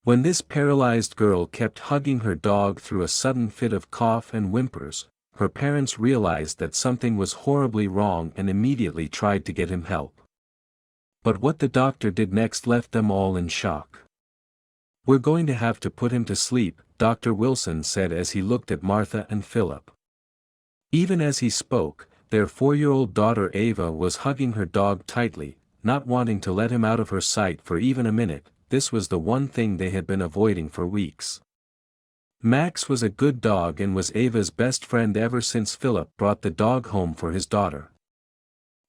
When this paralyzed girl kept hugging her dog through a sudden fit of cough and whimpers, her parents realized that something was horribly wrong and immediately tried to get him help. But what the doctor did next left them all in shock. "We're going to have to put him to sleep," Dr. Wilson said as he looked at Martha and Philip. Even as he spoke, their 4-year-old daughter Ava was hugging her dog tightly, not wanting to let him out of her sight for even a minute. This was the one thing they had been avoiding for weeks. Max was a good dog and was Ava's best friend ever since Philip brought the dog home for his daughter.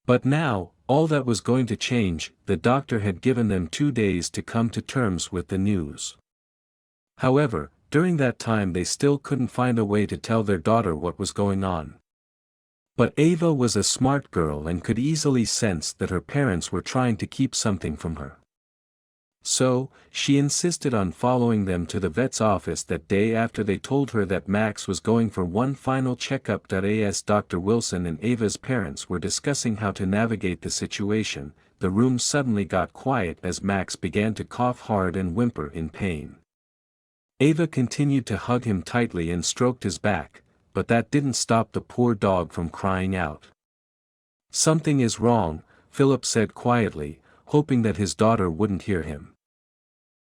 But now, all that was going to change. The doctor had given them 2 days to come to terms with the news. However, during that time they still couldn't find a way to tell their daughter what was going on. But Ava was a smart girl and could easily sense that her parents were trying to keep something from her. So, she insisted on following them to the vet's office that day after they told her that Max was going for one final checkup. As Dr. Wilson and Ava's parents were discussing how to navigate the situation, the room suddenly got quiet as Max began to cough hard and whimper in pain. Ava continued to hug him tightly and stroked his back, but that didn't stop the poor dog from crying out. "Something is wrong," Philip said quietly, hoping that his daughter wouldn't hear him.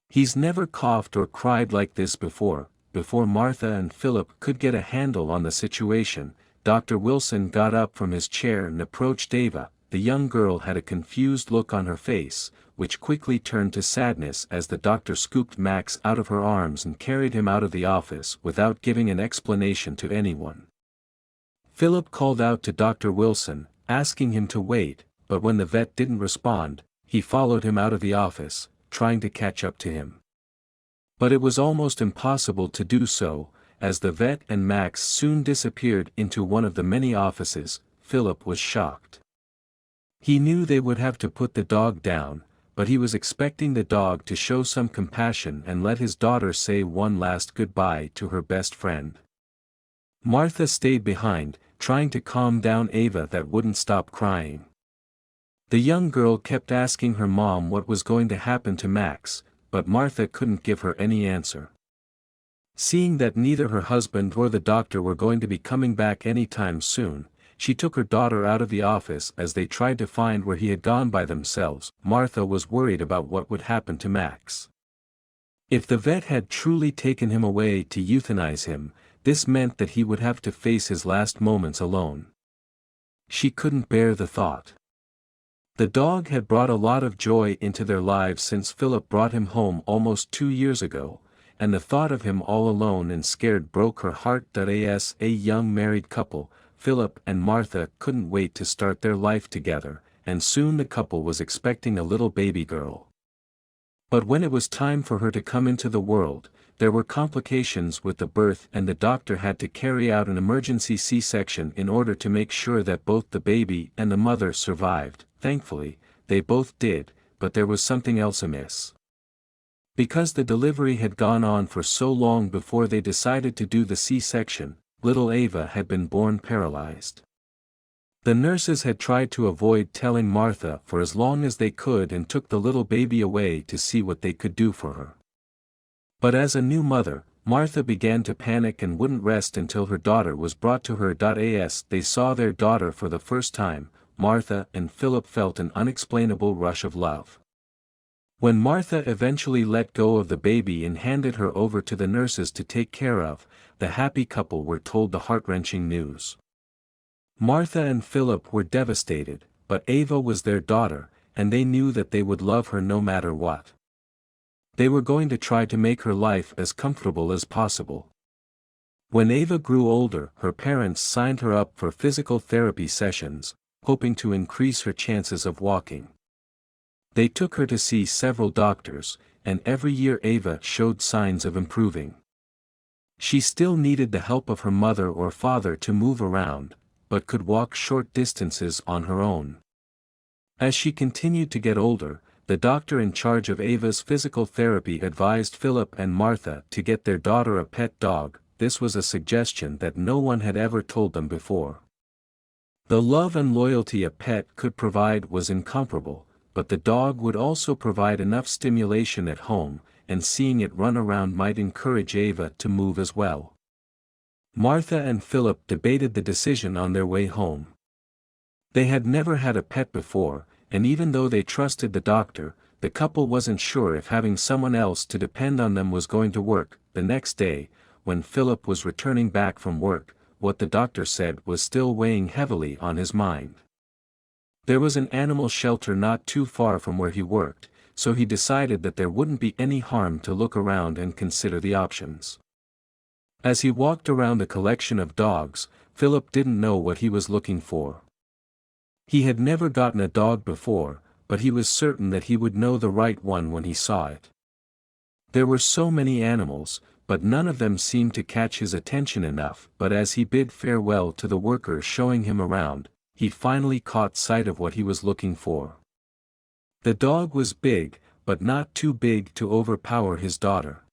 "He's never coughed or cried like this before." Before Martha and Philip could get a handle on the situation, Dr. Wilson got up from his chair and approached Ava. The young girl had a confused look on her face, which quickly turned to sadness as the doctor scooped Max out of her arms and carried him out of the office without giving an explanation to anyone. Philip called out to Dr. Wilson, asking him to wait, but when the vet didn't respond, he followed him out of the office, trying to catch up to him. But it was almost impossible to do so, as the vet and Max soon disappeared into one of the many offices. Philip was shocked. He knew they would have to put the dog down, but he was expecting the dog to show some compassion and let his daughter say one last goodbye to her best friend. Martha stayed behind, trying to calm down Ava that wouldn't stop crying. The young girl kept asking her mom what was going to happen to Max, but Martha couldn't give her any answer. Seeing that neither her husband or the doctor were going to be coming back anytime soon, she took her daughter out of the office as they tried to find where he had gone by themselves. Martha was worried about what would happen to Max. If the vet had truly taken him away to euthanize him, this meant that he would have to face his last moments alone. She couldn't bear the thought. The dog had brought a lot of joy into their lives since Philip brought him home almost 2 years ago, and the thought of him all alone and scared broke her heart. As a young married couple, Philip and Martha couldn't wait to start their life together, and soon the couple was expecting a little baby girl. But when it was time for her to come into the world, there were complications with the birth and the doctor had to carry out an emergency C-section in order to make sure that both the baby and the mother survived. Thankfully, they both did, but there was something else amiss. Because the delivery had gone on for so long before they decided to do the C-section, little Ava had been born paralyzed. The nurses had tried to avoid telling Martha for as long as they could and took the little baby away to see what they could do for her. But as a new mother, Martha began to panic and wouldn't rest until her daughter was brought to her. As they saw their daughter for the first time, Martha and Philip felt an unexplainable rush of love. When Martha eventually let go of the baby and handed her over to the nurses to take care of, the happy couple were told the heart-wrenching news. Martha and Philip were devastated, but Ava was their daughter, and they knew that they would love her no matter what. They were going to try to make her life as comfortable as possible. When Ava grew older, her parents signed her up for physical therapy sessions, hoping to increase her chances of walking. They took her to see several doctors, and every year Ava showed signs of improving. She still needed the help of her mother or father to move around, but could walk short distances on her own. As she continued to get older, the doctor in charge of Ava's physical therapy advised Philip and Martha to get their daughter a pet dog. This was a suggestion that no one had ever told them before. The love and loyalty a pet could provide was incomparable, but the dog would also provide enough stimulation at home, and seeing it run around might encourage Ava to move as well. Martha and Philip debated the decision on their way home. They had never had a pet before, and even though they trusted the doctor, the couple wasn't sure if having someone else to depend on them was going to work. The next day, when Philip was returning back from work, what the doctor said was still weighing heavily on his mind. There was an animal shelter not too far from where he worked, so he decided that there wouldn't be any harm to look around and consider the options. As he walked around the collection of dogs, Philip didn't know what he was looking for. He had never gotten a dog before, but he was certain that he would know the right one when he saw it. There were so many animals, but none of them seemed to catch his attention enough. But as he bid farewell to the worker showing him around, he finally caught sight of what he was looking for. The dog was big, but not too big to overpower his daughter.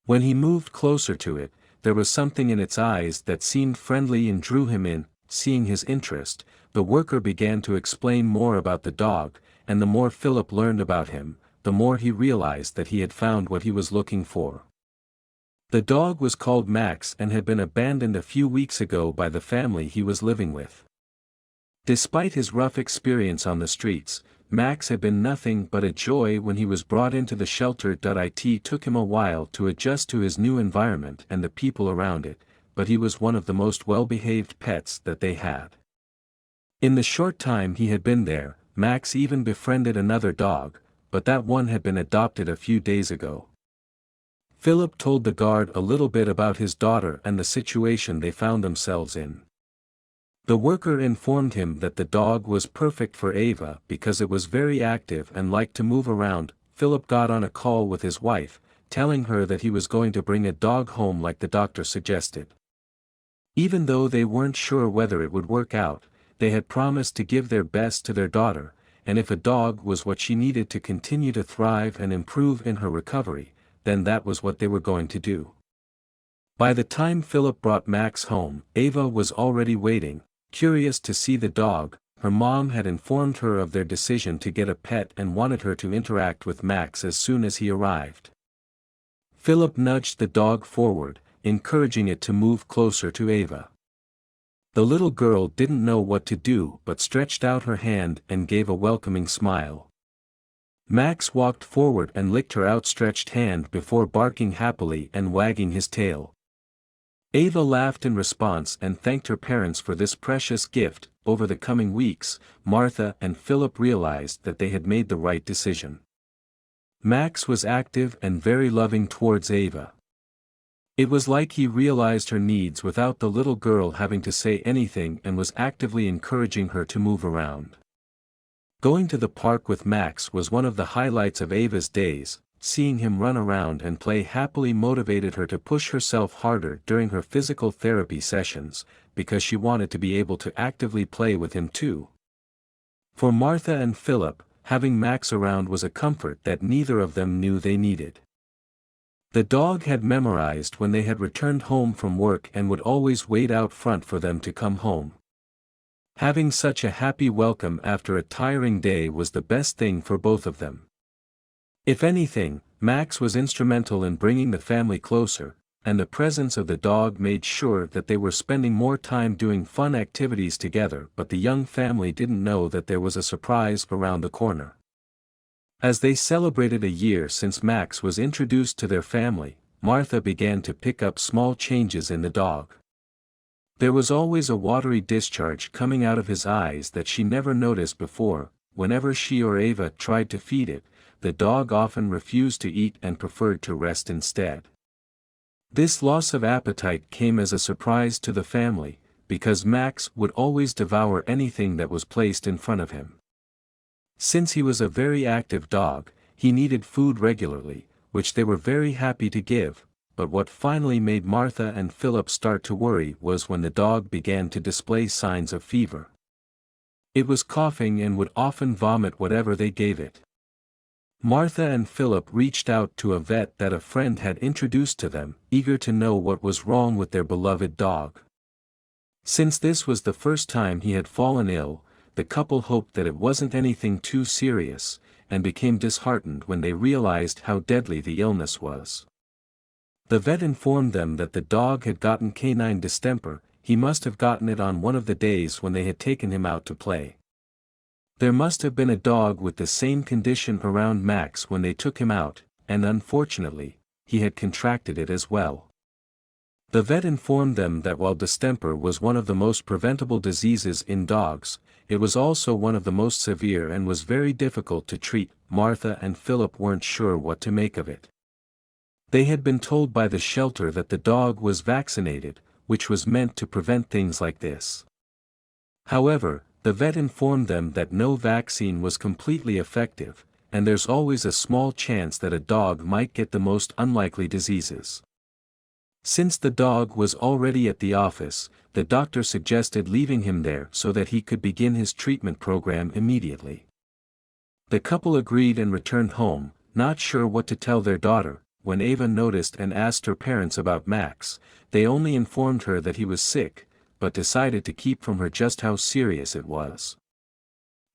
When he moved closer to it, there was something in its eyes that seemed friendly and drew him in. Seeing his interest, the worker began to explain more about the dog, and the more Philip learned about him, the more he realized that he had found what he was looking for. The dog was called Max and had been abandoned a few weeks ago by the family he was living with. Despite his rough experience on the streets, Max had been nothing but a joy when he was brought into the shelter. It took him a while to adjust to his new environment and the people around it, but he was one of the most well-behaved pets that they had. In the short time he had been there, Max even befriended another dog, but that one had been adopted a few days ago. Philip told the guard a little bit about his daughter and the situation they found themselves in. The worker informed him that the dog was perfect for Ava because it was very active and liked to move around. Philip got on a call with his wife, telling her that he was going to bring a dog home like the doctor suggested. Even though they weren't sure whether it would work out, they had promised to give their best to their daughter, and if a dog was what she needed to continue to thrive and improve in her recovery, then that was what they were going to do. By the time Philip brought Max home, Ava was already waiting, curious to see the dog. Her mom had informed her of their decision to get a pet and wanted her to interact with Max as soon as he arrived. Philip nudged the dog forward, encouraging it to move closer to Ava. The little girl didn't know what to do but stretched out her hand and gave a welcoming smile. Max walked forward and licked her outstretched hand before barking happily and wagging his tail. Ava laughed in response and thanked her parents for this precious gift. Over the coming weeks, Martha and Philip realized that they had made the right decision. Max was active and very loving towards Ava. It was like he realized her needs without the little girl having to say anything and was actively encouraging her to move around. Going to the park with Max was one of the highlights of Ava's days. Seeing him run around and play happily motivated her to push herself harder during her physical therapy sessions, because she wanted to be able to actively play with him too. For Martha and Philip, having Max around was a comfort that neither of them knew they needed. The dog had memorized when they had returned home from work and would always wait out front for them to come home. Having such a happy welcome after a tiring day was the best thing for both of them. If anything, Max was instrumental in bringing the family closer, and the presence of the dog made sure that they were spending more time doing fun activities together. But the young family didn't know that there was a surprise around the corner. As they celebrated a year since Max was introduced to their family, Martha began to pick up small changes in the dog. There was always a watery discharge coming out of his eyes that she never noticed before. Whenever she or Ava tried to feed it, the dog often refused to eat and preferred to rest instead. This loss of appetite came as a surprise to the family, because Max would always devour anything that was placed in front of him. Since he was a very active dog, he needed food regularly, which they were very happy to give. But what finally made Martha and Philip start to worry was when the dog began to display signs of fever. It was coughing and would often vomit whatever they gave it. Martha and Philip reached out to a vet that a friend had introduced to them, eager to know what was wrong with their beloved dog. Since this was the first time he had fallen ill, the couple hoped that it wasn't anything too serious, and became disheartened when they realized how deadly the illness was. The vet informed them that the dog had gotten canine distemper. He must have gotten it on one of the days when they had taken him out to play. There must have been a dog with the same condition around Max when they took him out, and unfortunately, he had contracted it as well. The vet informed them that while distemper was one of the most preventable diseases in dogs, it was also one of the most severe and was very difficult to treat. Martha and Philip weren't sure what to make of it. They had been told by the shelter that the dog was vaccinated, which was meant to prevent things like this. However, the vet informed them that no vaccine was completely effective, and there's always a small chance that a dog might get the most unlikely diseases. Since the dog was already at the office, the doctor suggested leaving him there so that he could begin his treatment program immediately. The couple agreed and returned home, not sure what to tell their daughter. When Ava noticed and asked her parents about Max, they only informed her that he was sick, but decided to keep from her just how serious it was.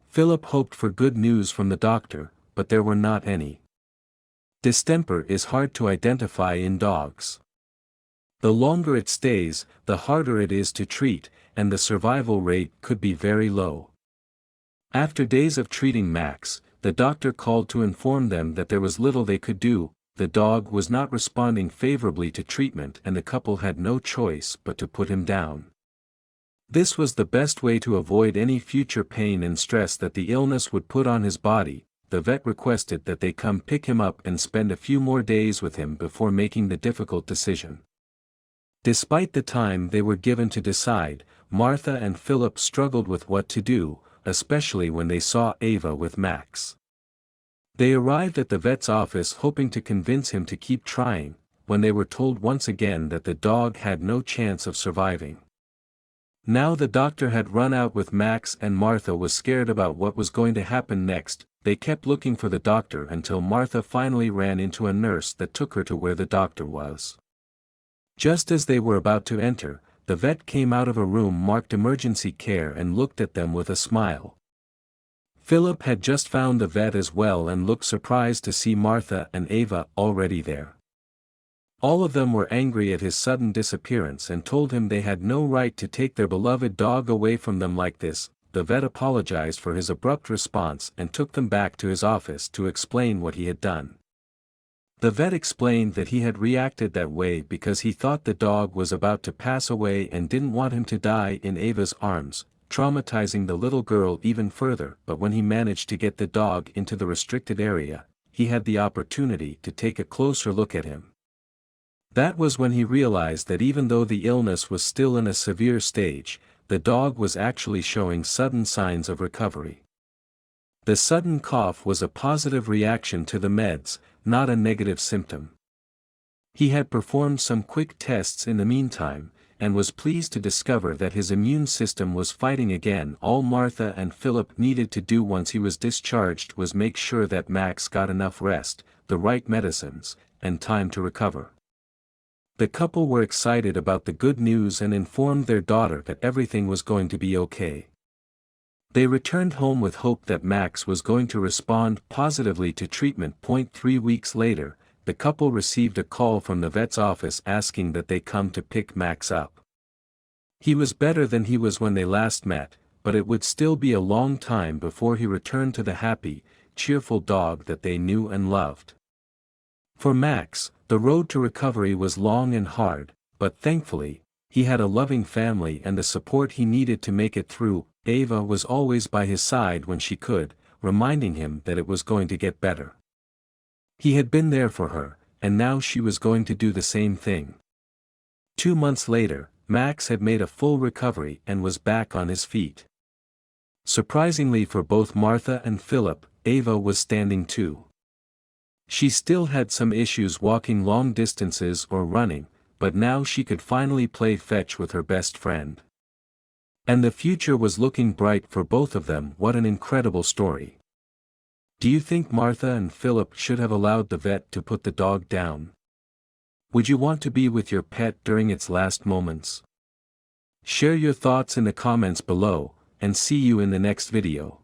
Philip hoped for good news from the doctor, but there were not any. Distemper is hard to identify in dogs. The longer it stays, the harder it is to treat, and the survival rate could be very low. After days of treating Max, the doctor called to inform them that there was little they could do. The dog was not responding favorably to treatment and the couple had no choice but to put him down. This was the best way to avoid any future pain and stress that the illness would put on his body. The vet requested that they come pick him up and spend a few more days with him before making the difficult decision. Despite the time they were given to decide, Martha and Philip struggled with what to do, especially when they saw Ava with Max. They arrived at the vet's office hoping to convince him to keep trying, when they were told once again that the dog had no chance of surviving. Now the doctor had run out with Max and Martha was scared about what was going to happen next. They kept looking for the doctor until Martha finally ran into a nurse that took her to where the doctor was. Just as they were about to enter, the vet came out of a room marked emergency care and looked at them with a smile. Philip had just found the vet as well and looked surprised to see Martha and Ava already there. All of them were angry at his sudden disappearance and told him they had no right to take their beloved dog away from them like this. The vet apologized for his abrupt response and took them back to his office to explain what he had done. The vet explained that he had reacted that way because he thought the dog was about to pass away and didn't want him to die in Ava's arms, traumatizing the little girl even further. But when he managed to get the dog into the restricted area, he had the opportunity to take a closer look at him. That was when he realized that even though the illness was still in a severe stage, the dog was actually showing sudden signs of recovery. The sudden cough was a positive reaction to the meds, not a negative symptom. He had performed some quick tests in the meantime, and was pleased to discover that his immune system was fighting again. All Martha and Philip needed to do once he was discharged was make sure that Max got enough rest, the right medicines, and time to recover. The couple were excited about the good news and informed their daughter that everything was going to be okay. They returned home with hope that Max was going to respond positively to treatment. 3 weeks later, the couple received a call from the vet's office asking that they come to pick Max up. He was better than he was when they last met, but it would still be a long time before he returned to the happy, cheerful dog that they knew and loved. For Max, the road to recovery was long and hard, but thankfully, he had a loving family and the support he needed to make it through. Ava was always by his side when she could, reminding him that it was going to get better. He had been there for her, and now she was going to do the same thing. 2 months later, Max had made a full recovery and was back on his feet. Surprisingly for both Martha and Philip, Ava was standing too. She still had some issues walking long distances or running, but now she could finally play fetch with her best friend. And the future was looking bright for both of them. What an incredible story. Do you think Martha and Philip should have allowed the vet to put the dog down? Would you want to be with your pet during its last moments? Share your thoughts in the comments below, and see you in the next video.